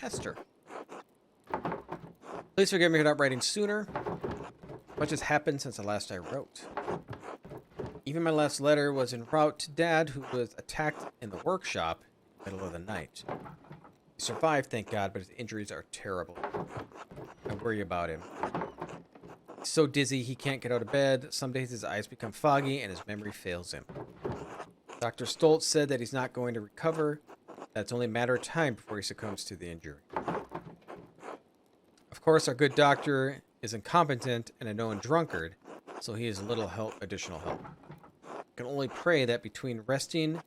Hester. Please forgive me for not writing sooner. Much has happened since the last I wrote. Even my last letter was en route to Dad, who was attacked in the workshop in the middle of the night. He survived, thank God, but his injuries are terrible. I worry about him. He's so dizzy he can't get out of bed. Some days his eyes become foggy and his memory fails him. Dr. Stoltz said that he's not going to recover, that it's only a matter of time before he succumbs to the injury. Of course, our good doctor is incompetent and a known drunkard, so he is little help, additional help. I can only pray that between resting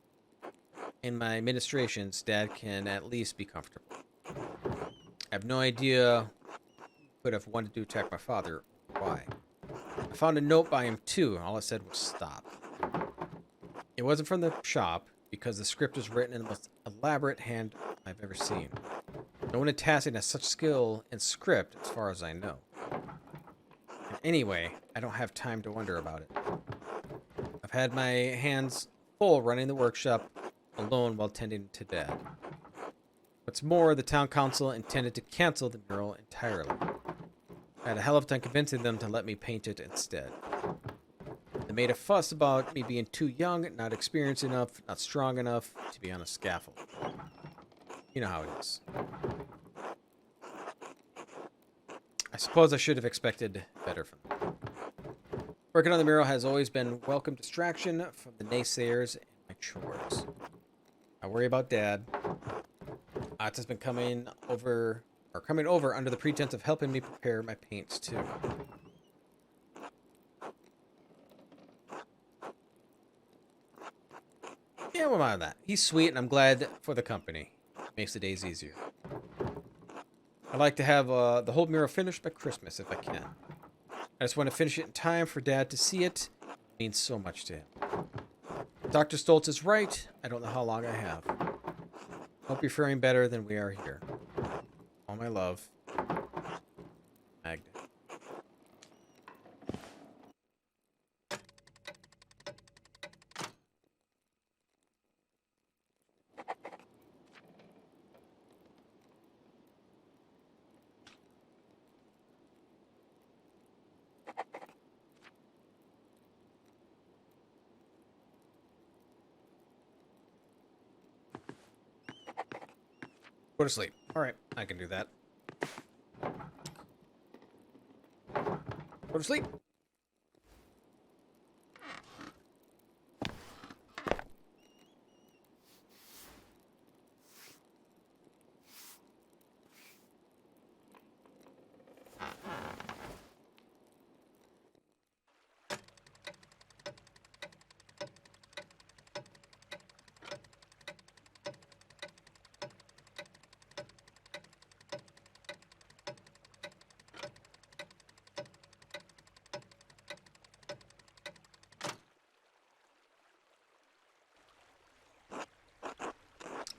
and my ministrations, Dad can at least be comfortable. I have no idea who could have wanted to attack my father or why. I found a note by him too, and all it said was stop. It wasn't from the shop, because the script was written in the most elaborate hand I've ever seen. No one in Tassin has such skill in script, as far as I know. And anyway, I don't have time to wonder about it. I've had my hands full running the workshop alone while tending to Dad. What's more, the town council intended to cancel the mural entirely. I had a hell of a time convincing them to let me paint it instead. They made a fuss about me being too young, not experienced enough, not strong enough to be on a scaffold. You know how it is. I suppose I should have expected better from them. Working on the mural has always been a welcome distraction from the naysayers and my chores. I worry about Dad. Otz has been coming over under the pretense of helping me prepare my paints too. Yeah, well, mind that. He's sweet, and I'm glad for the company. Makes the days easier. I'd like to have the whole mural finished by Christmas if I can. I just want to finish it in time for Dad to see it. It means so much to him. Dr. Stoltz is right. I don't know how long I have. Hope you're faring better than we are here. All my love, Magda. Go to sleep. All right, I can do that. Go to sleep.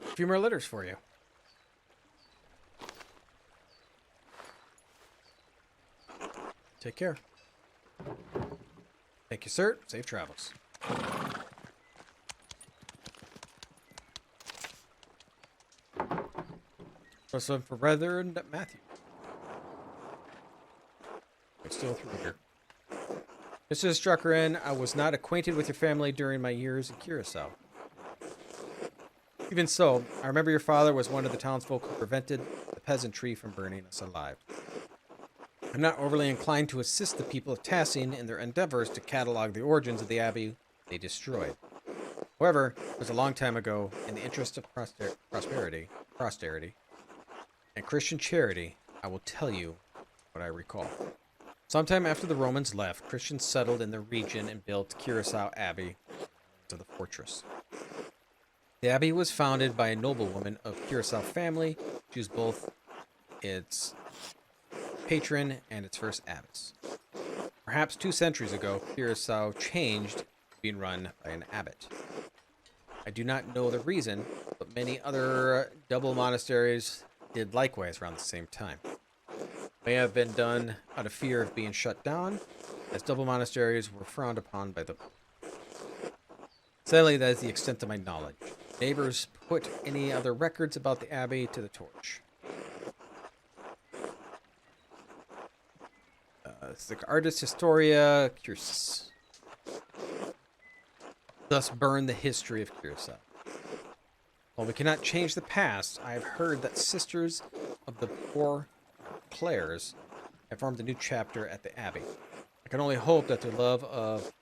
A few more letters for you. Take care. Thank you, sir. Safe travels. What's up for Reverend Matthew? It's still through here. Mr. Struckerin, I was not acquainted with your family during my years in Curacao. Even so, I remember your father was one of the townsfolk who prevented the peasantry from burning us alive. I'm not overly inclined to assist the people of Tassin in their endeavors to catalog the origins of the abbey they destroyed. However, it was a long time ago, in the interest of posterity, and Christian charity, I will tell you what I recall. Sometime after the Romans left, Christians settled in the region and built Curacao Abbey to the fortress. The abbey was founded by a noblewoman of Curacao family. She was both its patron and its first abbess. Perhaps 2 centuries ago, Curacao changed, being run by an abbot. I do not know the reason, but many other double monasteries did likewise around the same time. May have been done out of fear of being shut down, as double monasteries were frowned upon by the Pope. Sadly, that is the extent of my knowledge. Neighbors put any other records about the abbey to the torch. It's the artist Historia Cursus. Thus burn the history of Curacao. While we cannot change the past, I have heard that Sisters of the Poor Clares have formed a new chapter at the Abbey. I can only hope that their love of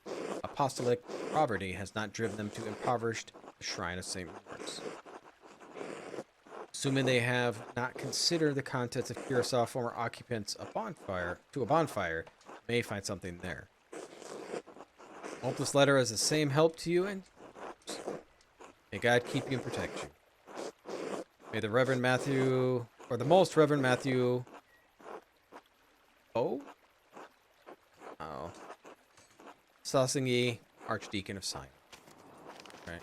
apostolic poverty has not driven them to impoverish the shrine of St. Lawrence. Assuming they have not considered the contents of Curacao former occupants a bonfire, may find something there. I hope this letter is the same help to you, and may God keep you and protect you. May the Reverend Matthew, or the Most Reverend Matthew, Sassingi, Archdeacon of Sion. Right.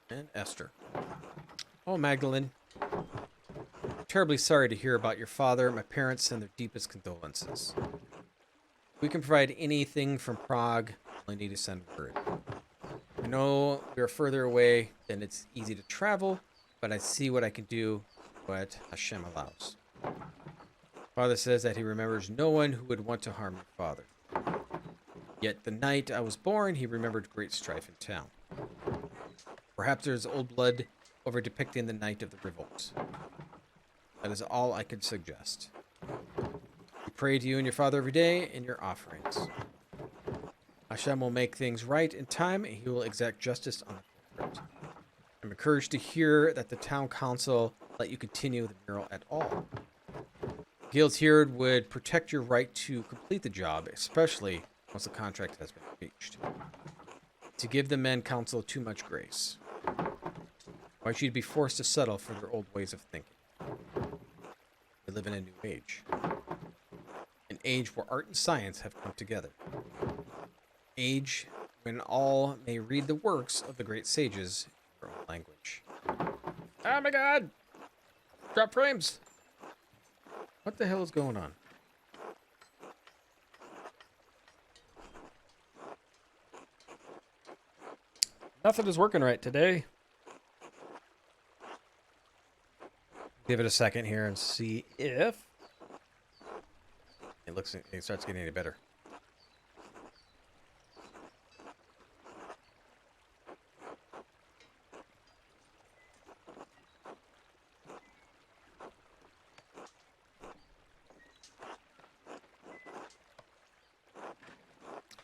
And Esther. Oh, Magdalene. I'm terribly sorry to hear about your father. My parents send their deepest condolences. We can provide anything from Prague. Only need to send word. I know we are further away than it's easy to travel, but I see what I can do, what Hashem allows. Father says that he remembers no one who would want to harm your father. Yet the night I was born, he remembered great strife in town. Perhaps there's old blood over depicting the night of the revolt. That is all I could suggest. We pray to you and your father every day in your offerings. Hashem will make things right in time, and he will exact justice on the culprit. I'm encouraged to hear that the town council let you continue the mural at all. Guilds here would protect your right to complete the job, especially once the contract has been reached. To give the men council too much grace. Why should you be forced to settle for their old ways of thinking? We live in a new age. An age where art and science have come together. Age when all may read the works of the great sages in their own language. Oh my god! Drop frames! What the hell is going on? Nothing is working right today. Give it a second here and see if it starts getting any better.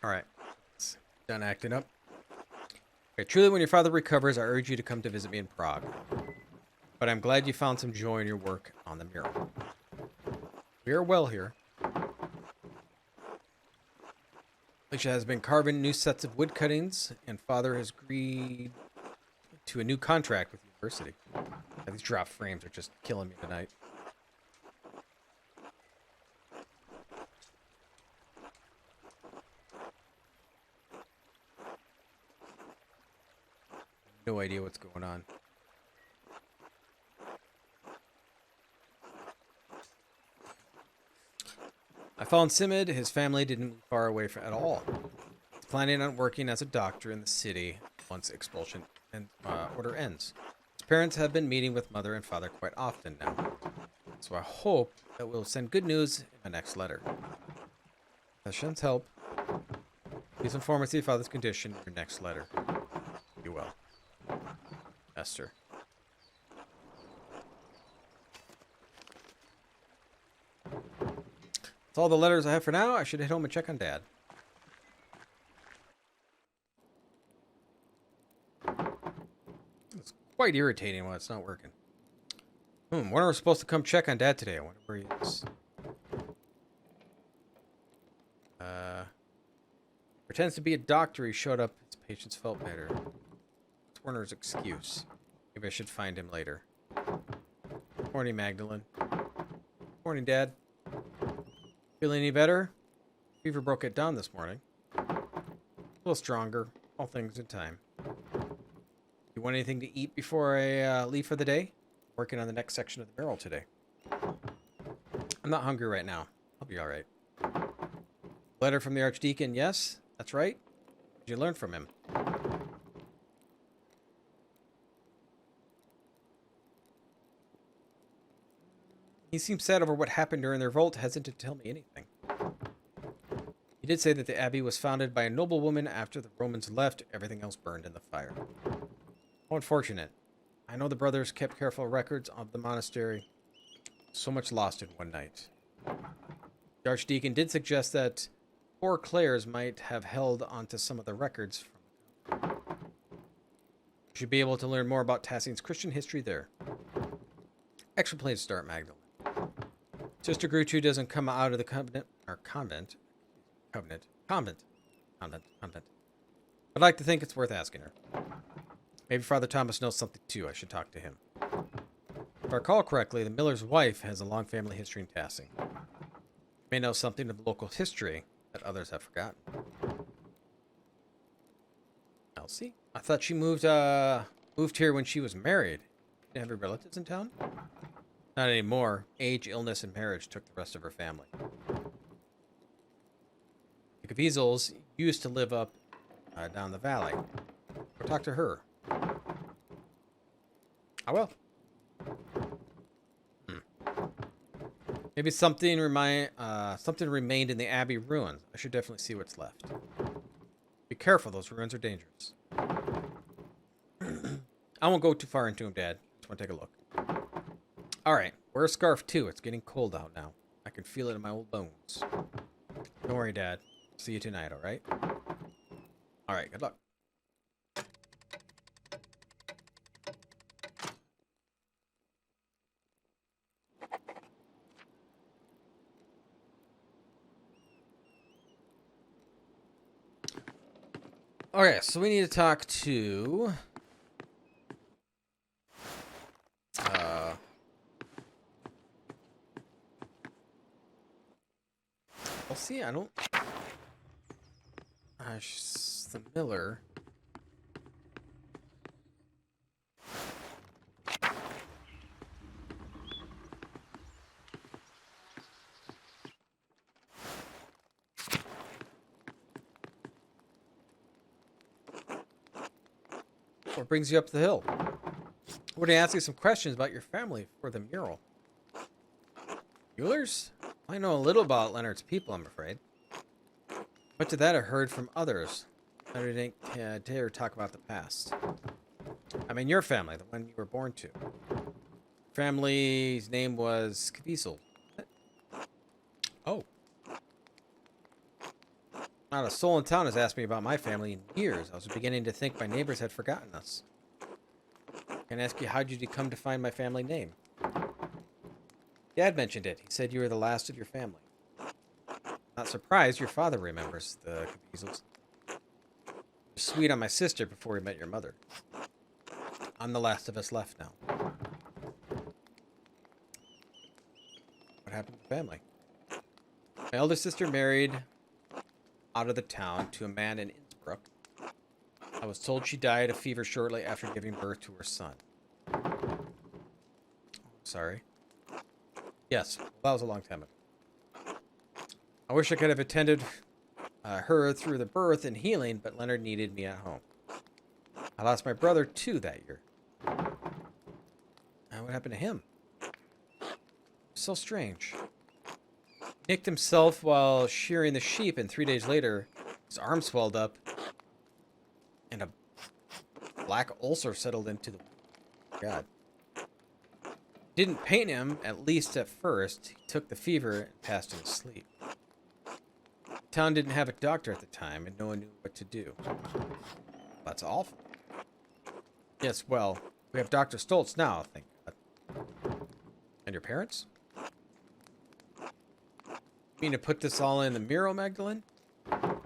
All right, it's done acting up. Okay, truly, when your father recovers, I urge you to come to visit me in Prague. But I'm glad you found some joy in your work on the mural. We are well here. Alicia has been carving new sets of wood cuttings, and father has agreed to a new contract with the university. These drop frames are just killing me tonight. No idea what's going on. I found Simid. His family didn't move far away from at all. He's planning on working as a doctor in the city once expulsion and order ends. His parents have been meeting with mother and father quite often now. So I hope that we'll send good news in my next letter. With Hashem's help, please inform us of your father's condition in your next letter. Be well. Esther. That's all the letters I have for now. I should head home and check on Dad. It's quite irritating when it's not working. When are we supposed to come check on Dad today? I wonder where he is. Pretends to be a doctor. He showed up. His patients felt better. It's Werner's excuse. Maybe I should find him later. Morning, Magdalene. Morning, Dad. Feeling any better? Fever broke it down this morning. A little stronger. All things in time. You want anything to eat before I leave for the day? Working on the next section of the mural today. I'm not hungry right now. I'll be alright. Letter from the Archdeacon, yes? That's right. What did you learn from him? He seemed sad over what happened during the revolt, hesitant to tell me anything. He did say that the abbey was founded by a noblewoman after the Romans left. Everything else burned in the fire. How unfortunate. I know the brothers kept careful records of the monastery. So much lost in one night. The Archdeacon did suggest that poor Clares might have held onto some of the records. You should be able to learn more about Tassing's Christian history there. Excellent place to start, Magdalene. Sister Gertrude doesn't come out of the convent. I'd like to think it's worth asking her. Maybe Father Thomas knows something too. I should talk to him. If I recall correctly, the miller's wife has a long family history in Tassing. She may know something of the local history that others have forgotten. Elsie? I thought she moved here when she was married. Didn't have her relatives in town? Not anymore. Age, illness, and marriage took the rest of her family. The Caviezel's used to live up down the valley. Go talk to her. I will. Maybe something remained in the abbey ruins. I should definitely see what's left. Be careful, those ruins are dangerous. I won't go too far into them, Dad. Just want to take a look. Alright, wear a scarf too. It's getting cold out now. I can feel it in my old bones. Don't worry, Dad. See you tonight, alright? Alright, good luck. Okay, so we need to talk to... Well, see, I don't... the miller... What brings you up the hill? We're going to ask you some questions about your family for the mural. Muellers? I know a little about Leonard's people, I'm afraid. Much of that I heard from others. I didn't dare talk about the past. I mean your family, the one you were born to. Family's name was Caviezel. Oh. Not a soul in town has asked me about my family in years. I was beginning to think my neighbors had forgotten us. Can I ask you, how did you come to find my family name? Dad mentioned it. He said you were the last of your family. Not surprised your father remembers the Caviezel's. Sweet on my sister before he met your mother. I'm the last of us left now. What happened to the family? My elder sister married out of the town to a man in Innsbruck. I was told she died of fever shortly after giving birth to her son. Sorry. Yes, that was a long time ago. I wish I could have attended her through the birth and healing, but Leonard needed me at home. I lost my brother too that year. And what happened to him? So strange. He nicked himself while shearing the sheep, and 3 days later, his arm swelled up, and a black ulcer settled into the... God. Didn't pain him, at least at first. He took the fever and passed in his sleep. The town didn't have a doctor at the time, and no one knew what to do. That's awful. Yes, well, we have Dr. Stoltz now, thank God. And your parents? You mean to put this all in the mural, Magdalene? No,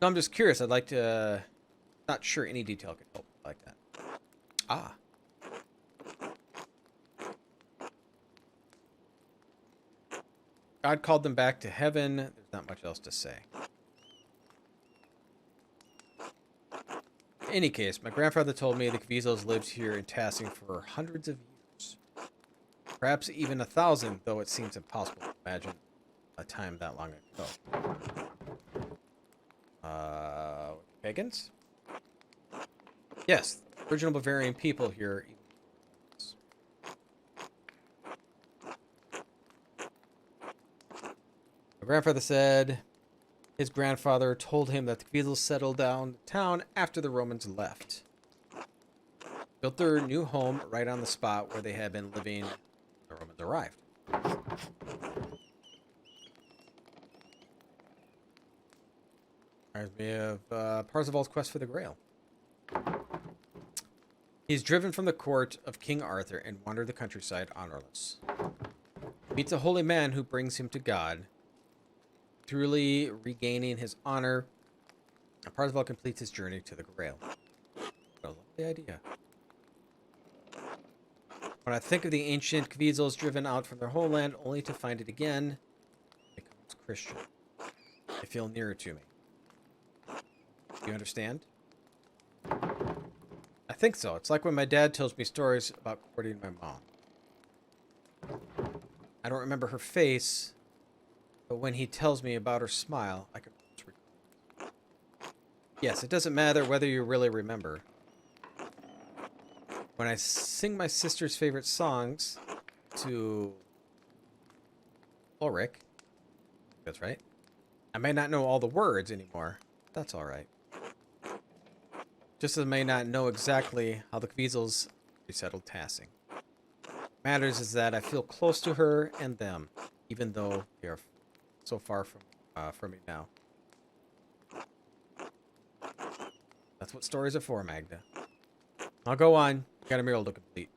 I'm just curious. I'd like to... Not sure any detail could help like that. Ah. God called them back to heaven. There's not much else to say. In any case, my grandfather told me the Caviezel's lived here in Tassing for hundreds of years. Perhaps even 1,000, though it seems impossible to imagine a time that long ago. Pagans? Yes, original Bavarian people here. My grandfather said his grandfather told him that the Kvisles settled down the town after the Romans left. Built their new home right on the spot where they had been living when the Romans arrived. Reminds me of Parzival's quest for the Grail. He's driven from the court of King Arthur and wandered the countryside honorless. Meets a holy man who brings him to God, truly regaining his honor. And Parzival completes his journey to the Grail. What a lovely idea. When I think of the ancient Kvisles driven out from their homeland only to find it again, becomes Christian. They feel nearer to me. Do you understand? I think so. It's like when my dad tells me stories about courting my mom. I don't remember her face, but when he tells me about her smile, I can recall. Yes, it doesn't matter whether you really remember. When I sing my sister's favorite songs to Ulrich, that's right, I may not know all the words anymore. That's all right. Just as I may not know exactly how the Kvisles resettled Tassing. Matters is that I feel close to her and them, even though they are so far from me now. That's what stories are for, Magda. I'll go on. Got a mural to complete.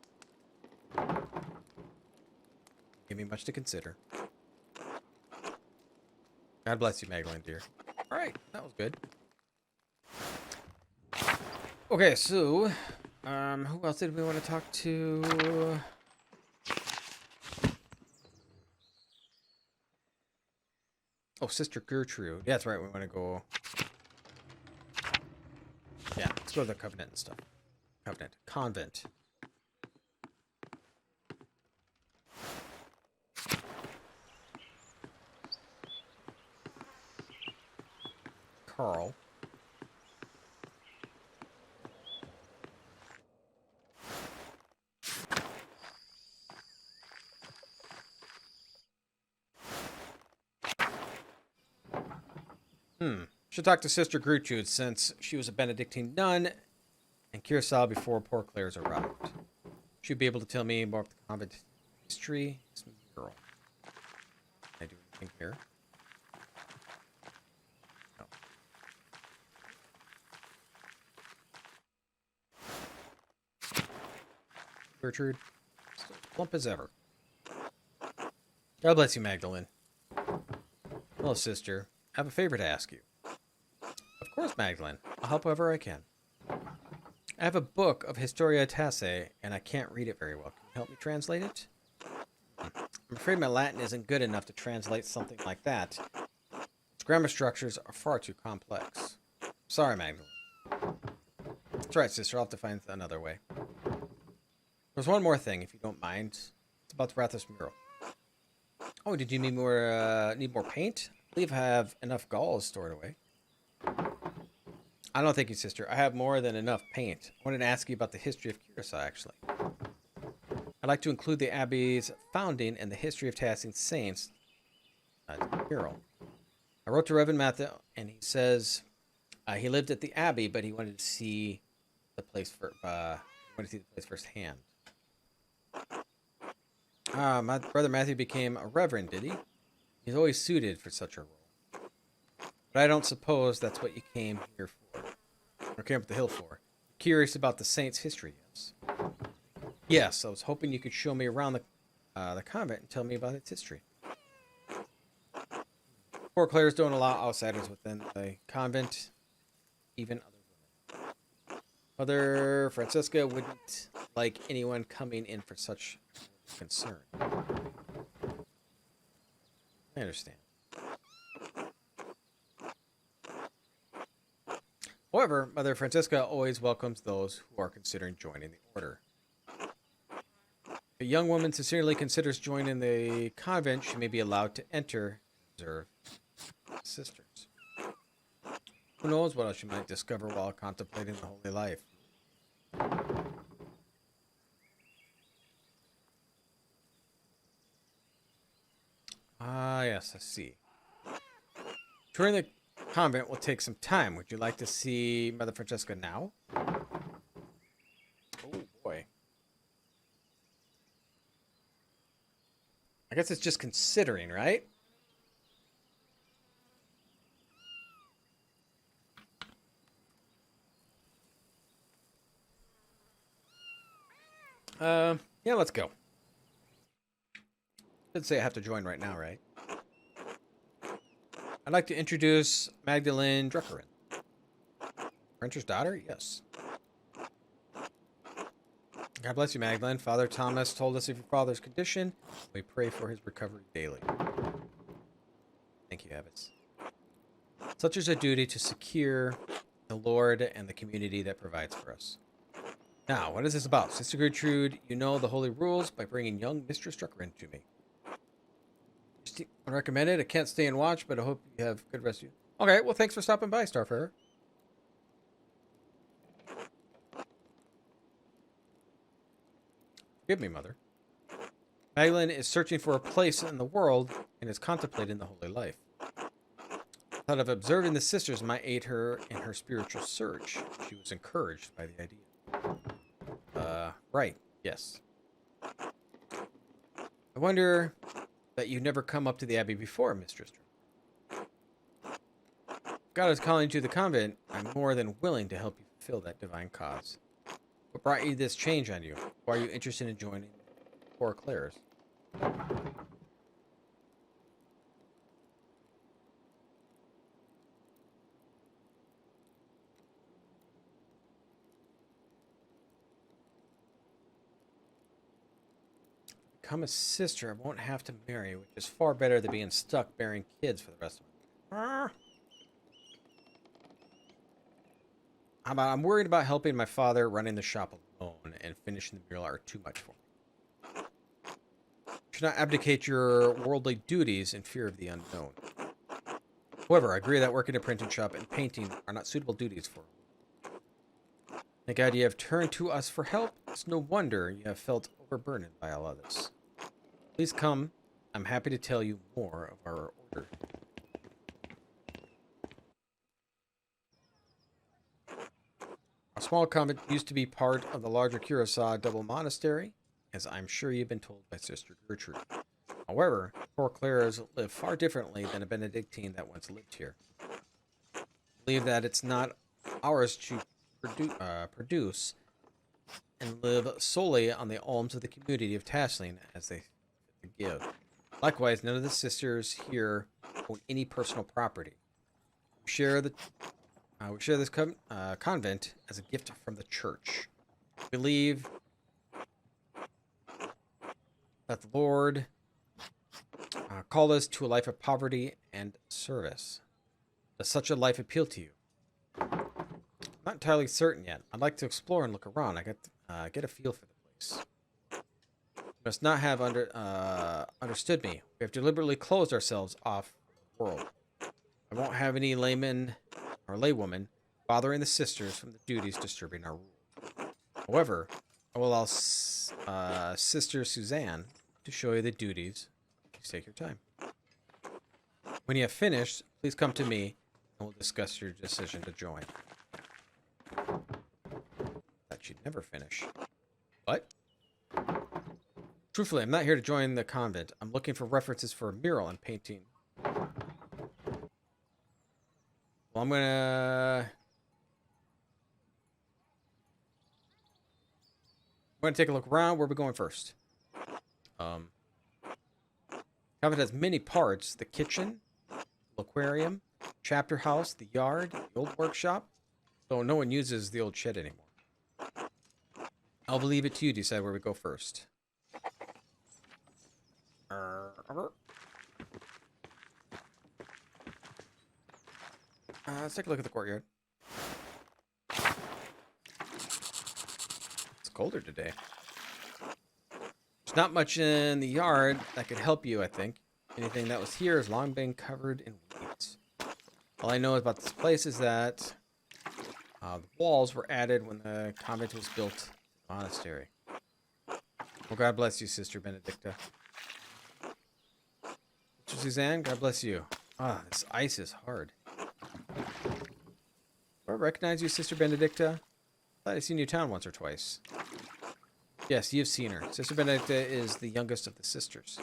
Give me much to consider. God bless you, Magdalene, dear. All right, that was good. Okay, so, who else did we want to talk to? Oh, Sister Gertrude. Yeah, that's right. We want to go. Yeah, let's go to the Covenant and stuff. Convent. Carl. Should talk to Sister Gertrude since she was a Benedictine nun and Curacao before poor Claire's arrived. She'd be able to tell me more about the convent history. This mural. Can I do anything here? No. Gertrude, still plump as ever. God bless you, Magdalene. Hello, sister. I have a favor to ask you. Of course, Magdalene. I'll help however I can. I have a book of Historia Tassae, and I can't read it very well. Can you help me translate it? I'm afraid my Latin isn't good enough to translate something like that. Its grammar structures are far too complex. Sorry, Magdalene. That's right, sister. I'll have to find another way. There's one more thing, if you don't mind. It's about the Rathos mural. Oh, did you need more paint? I believe I have enough galls stored away. I don't thank you, sister. I have more than enough paint. I wanted to ask you about the history of Curacao, actually. I'd like to include the Abbey's founding and the history of Tassing saints in the mural. I wrote to Reverend Matthew, and he says he lived at the Abbey, but he wanted to see the place firsthand. My brother Matthew became a reverend, did he? He's always suited for such a role. But I don't suppose that's what you came here for. Or came up the hill for. Curious about the saint's history, yes. Yes, I was hoping you could show me around the convent and tell me about its history. Poor Claire's don't allow outsiders within the convent, even other women. Mother Francesca wouldn't like anyone coming in for such concern. I understand. However, Mother Francesca always welcomes those who are considering joining the order. If a young woman sincerely considers joining the convent, she may be allowed to enter and observe sisters. Who knows what else she might discover while contemplating the holy life. Ah, yes, I see. Touring the convent will take some time. Would you like to see Mother Francesca now? Oh, boy. I guess it's just considering, right? Yeah, let's go. Didn't say I have to join right now, right? I'd like to introduce Magdalene Druckerin. Printer's daughter? Yes. God bless you, Magdalene. Father Thomas told us of your father's condition. We pray for his recovery daily. Thank you, Abbots. Such is a duty to secure the Lord and the community that provides for us. Now, what is this about? Sister Gertrude, you know the holy rules by bringing young Mistress Druckerin to me. Recommended. I can't stay and watch, but I hope you have good rest of you. Okay, well, thanks for stopping by, Starfarer. Forgive me, Mother. Magdalene is searching for a place in the world and is contemplating the holy life. I thought of observing the sisters might aid her in her spiritual search. She was encouraged by the idea. Right. Yes. I wonder that you've never come up to the Abbey before, Mistress. God is calling you to the convent. I'm more than willing to help you fulfill that divine cause. What brought you this change on you? Why are you interested in joining Poor Claire's? Become a sister, I won't have to marry, which is far better than being stuck bearing kids for the rest of my life. I'm worried about helping my father running the shop alone, and finishing the mural are too much for me. You should not abdicate your worldly duties in fear of the unknown. However, I agree that working a printing shop and painting are not suitable duties for me. Thank God you have turned to us for help. It's no wonder you have felt overburdened by all of this. Please come. I'm happy to tell you more of our order. Our small convent used to be part of the larger Curacao double monastery, as I'm sure you've been told by Sister Gertrude. However, Poor Claire's live far differently than a Benedictine that once lived here. I believe that it's not ours to produce and live solely on the alms of the community of Tasling as they give. Likewise, none of the sisters here own any personal property. We share this convent as a gift from the church. We believe that the Lord called us to a life of poverty and service. Does such a life appeal to you? I'm not entirely certain yet. I'd like to explore and look around. I get a feel for the place. You must not have understood me. We have deliberately closed ourselves off the world. I won't have any layman or laywoman bothering the sisters from the duties disturbing our rule. However, I will allow Sister Suzanne to show you the duties. Please take your time. When you have finished, please come to me and we'll discuss your decision to join. That she'd never finish. What? Truthfully, I'm not here to join the convent. I'm looking for references for a mural and painting. Well, I'm gonna take a look around. Where are we going first? Convent has many parts: the kitchen, the aquarium, chapter house, the yard, the old workshop. Though no one uses the old shed anymore. I'll leave it to you to decide where we go first. Let's take a look at the courtyard. It's colder today. There's not much in the yard that could help you, I think. Anything that was here has long been covered in weeds. All I know about this place is that the walls were added when the convent was built in the monastery. Well, God bless you, Sister Benedicta. Sister Suzanne, God bless you. Ah, this ice is hard. Do I recognize you, Sister Benedicta? I thought I'd seen you in town once or twice. Yes, you've seen her. Sister Benedicta is the youngest of the sisters.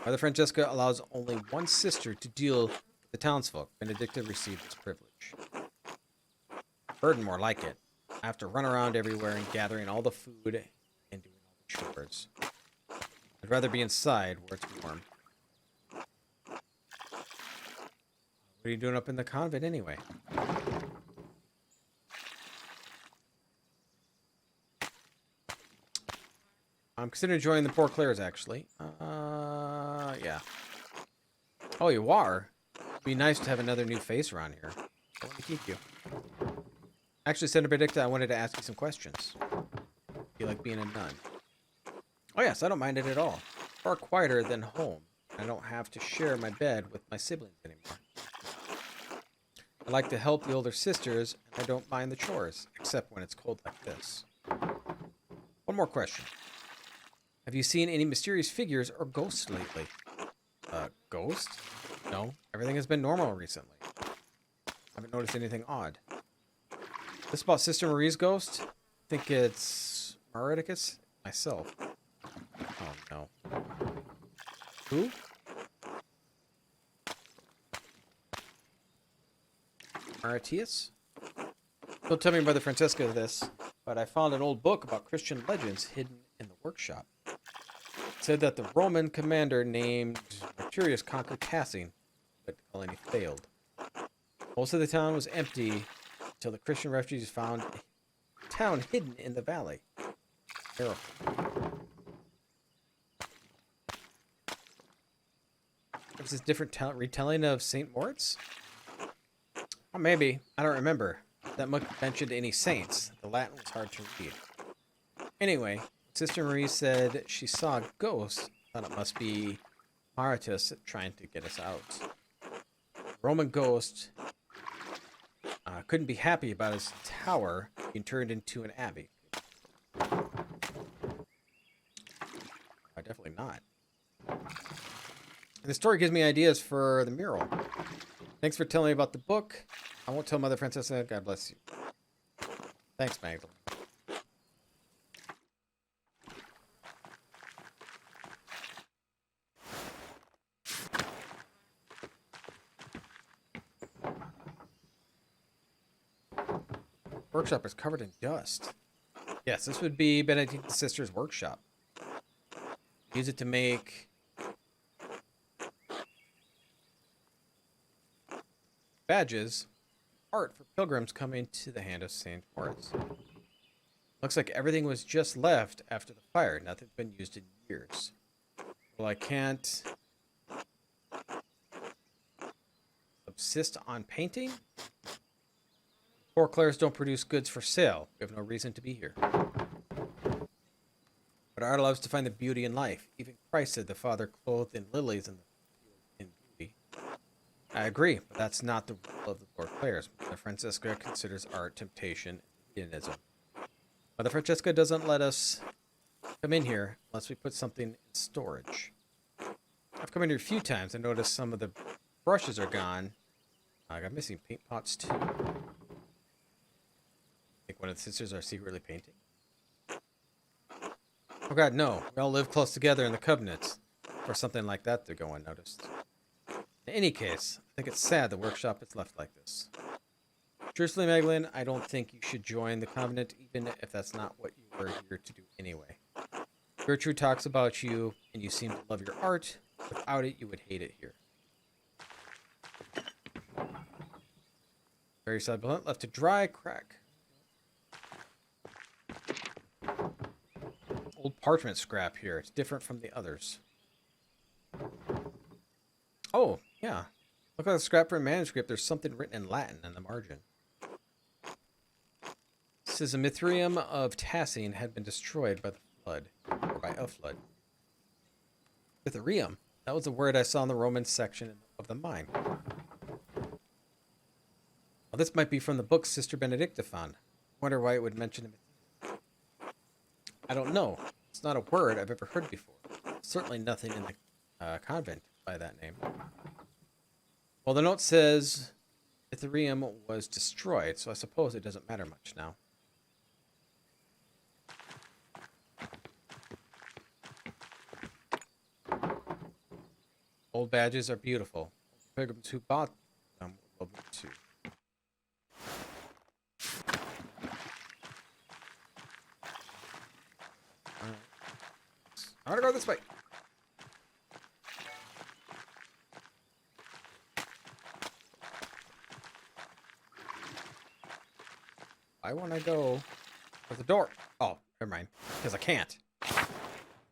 Mother Francesca allows only one sister to deal with the townsfolk. Benedicta received this privilege. Burden, more like it. I have to run around everywhere and gathering all the food and doing all the chores. I'd rather be inside where it's warm. What are you doing up in the convent anyway? I'm considering joining the Poor Clares, actually. Yeah. Oh, you are? It'd be nice to have another new face around here. I want to keep you. Actually, Senator Benedicta, I wanted to ask you some questions. You like being a nun? Oh yes, I don't mind it at all. Far quieter than home. I don't have to share my bed with my siblings anymore. I like to help the older sisters, and I don't mind the chores, except when it's cold like this. One more question. Have you seen any mysterious figures or ghosts lately? Ghost? No, everything has been normal recently. I haven't noticed anything odd. This about Sister Marie's ghost? I think it's Mariticus? Myself. Oh no. Who? Maritius? Don't tell me Mother Francesca this, but I found an old book about Christian legends hidden in the workshop. It said that the Roman commander named Mercurius conquered Cassine, but Colony failed. Most of the town was empty until the Christian refugees found a town hidden in the valley. Miracle. Was this different retelling of St. Moritz? Oh, maybe. I don't remember. That book mentioned any saints. The Latin was hard to read. Anyway, Sister Marie said she saw a ghost. Thought it must be Maritus trying to get us out. Roman ghost couldn't be happy about his tower being turned into an abbey. Definitely not. The story gives me ideas for the mural. Thanks for telling me about the book. I won't tell Mother Francesca. God bless you. Thanks, Magdalene. Workshop is covered in dust. Yes, this would be Benedict's sister's workshop. Use it to make badges, art for pilgrims coming to the hand of St. Moritz. Looks like everything was just left after the fire. Nothing's been used in years. Well, I can't subsist on painting? Poor Clares don't produce goods for sale. We have no reason to be here. But art loves to find the beauty in life. Even Christ said the Father clothed in lilies in beauty. I agree, but that's not the rule of the Poor Clares. Mother Francesca considers art temptation and hedonism. Mother Francesca doesn't let us come in here unless we put something in storage. I've come in here a few times. I noticed some of the brushes are gone. I got missing paint pots too. I think one of the sisters are secretly painting. Oh god, no. We all live close together in the covenant. For something like that to go unnoticed. In any case, I think it's sad the workshop is left like this. Truthfully, Magdalene, I don't think you should join the covenant, even if that's not what you were here to do anyway. Gertrude talks about you, and you seem to love your art. Without it, you would hate it here. Very sad blunt, left to dry, crack. Old parchment scrap here. It's different from the others. Oh, yeah. Look at the scrap for a manuscript. There's something written in Latin in the margin. It says a Mithrium of Tassine had been destroyed by the flood, or by a flood. Mithrium? That was the word I saw in the Roman section of the mine. Well, this might be from the book Sister Benedicta found. I wonder why it would mention it. I don't know. It's not a word I've ever heard before. Certainly nothing in the convent by that name. Well, the note says Ethereum was destroyed, so I suppose it doesn't matter much now. Old badges are beautiful. Pilgrims who bought them will be too. Alright. I want to go this way. Why won't I go for the door? Oh, never mind. Because I can't.